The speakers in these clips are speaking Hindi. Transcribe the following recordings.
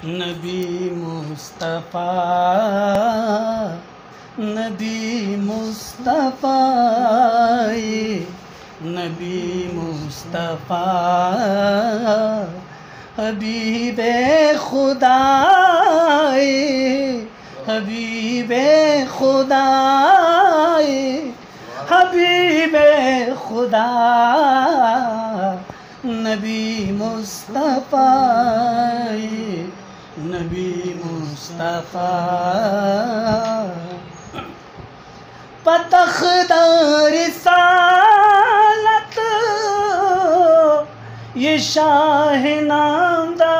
नबी मुस्तफ़ा नबी मुस्तफ़ा नबी मुस्तफ़ा हबीबे खुदा हबीबे खुदा हबीबे खुदा नबी मुस्तफ़ा नबी मुस्तफ़ा पतख्तार रिसालत ये शाह नामदारा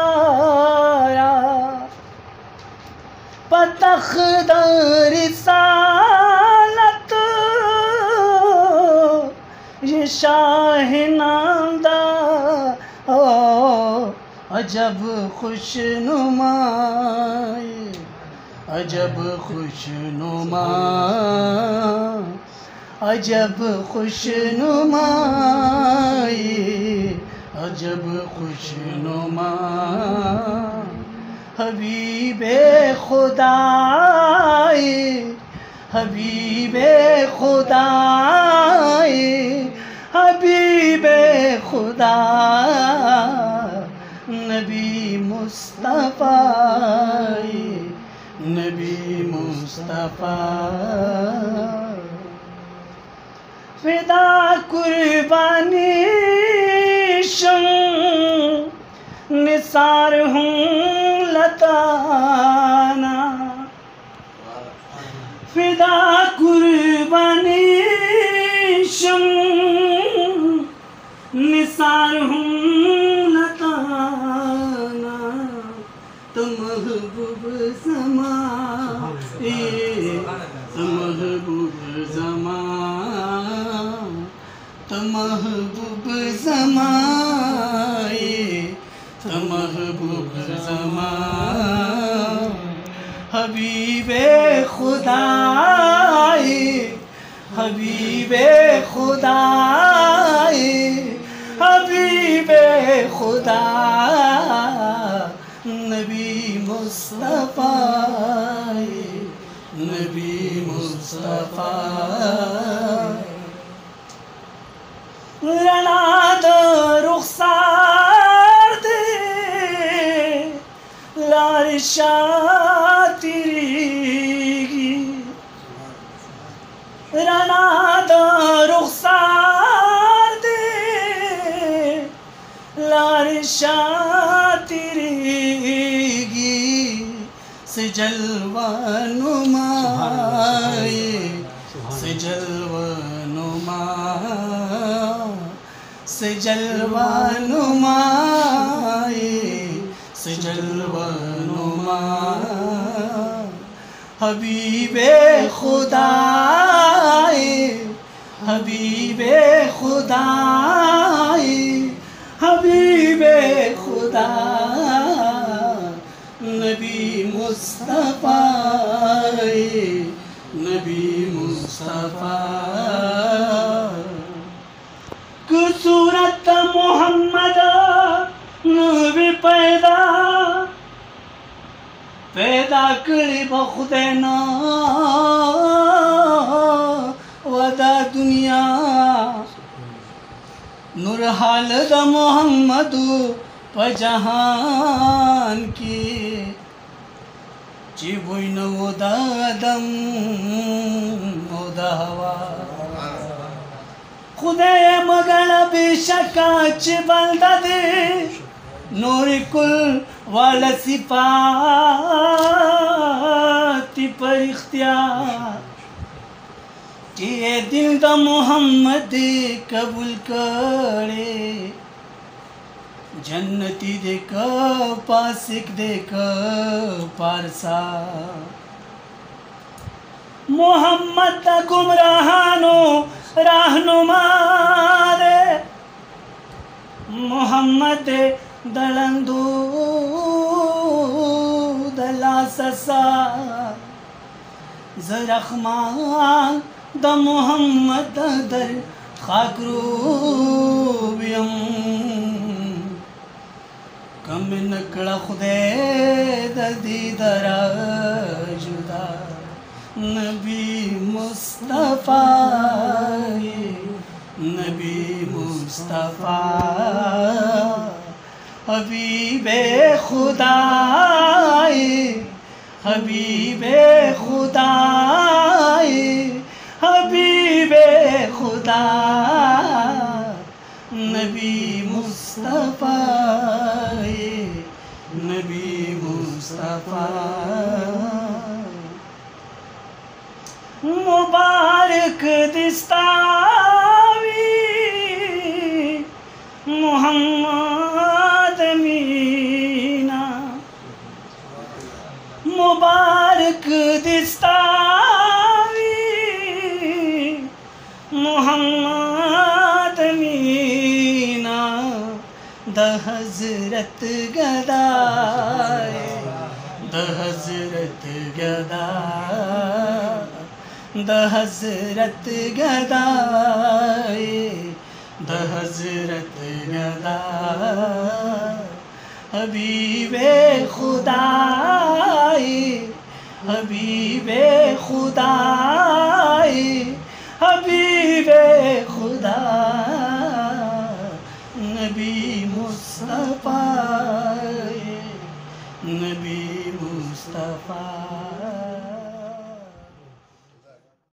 पतख्तार रिसालत ये शाह नामदारा अजब खुशनुमा अजब खुशनुमा अजब खुशनुमा अजब खुशनुमा हबीबे खुदा हबीबे खुदा हबीबे खुदा नबी मुस्तफ़ा नबी मुस्तफ़ा फिदा कुर्बानी शम निसार हूँ लताना फिदा कुर्बानी शम निसार हूँ लताना तो महबूब ज़मा महबूब ज़मा तो महबूब ज़मा तो महबूब ज़मा हबीबे खुदा हबीबे खुदा हबीबे खुदा नबी मुस्तफ़ा नबी मुस्तफ़ा रनाद रुखसार दे लारिशा तेरी रनाद रुखसार दे लारिशा तेरी से जलवा नुमाए से जलवा नुमा से जलवा नुमाए से जलवा नुमा हबीबे खुदा हबीबे खुदा हबीबे खुदा नबी मुस्तफ़ा नबी मुस्तफ़ा सूरत मोहम्मद नबी पैदा पैदा करी बखुदे ना वदा दुनिया नूर हालद मोहम्मदू पजहान की चिबुइन उदादम उदावा खुदे मगन बेशका चिबंदा दे नूर कुल वाला सिफाती पर इख्तियार कि ये दिल दा मोहम्मद कबूल करे जन्नती देख पासिक देख पारसा मोहम्मद गुमराहानो रहनुमा रे मोहम्मद दलंदू दला ससा जरखमान द मोहम्मद दर खाकरूबियम कम नकड़ा खुदे ददी दरा जुदा नबी मुस्तफ़ा नबी मुस्तफ़ा हबीबे खुदा हबीबे खुदा हबीबे खुदा नबी मुस्तफ़ा नबी मुस्तफ़ा मुबारक दिस्तावी मोहम्मद मीना मुबारक दिस्तावी मोहम्मद मीना द हज़रत गदाए द हज़रत गदा द हज़रत गदाए द हज़रत गदा हबीबे खुदाए हबीबे खुदाए हबीबे खुदा नबी मुस्तफ़ा नबी मुस्तफ़ा।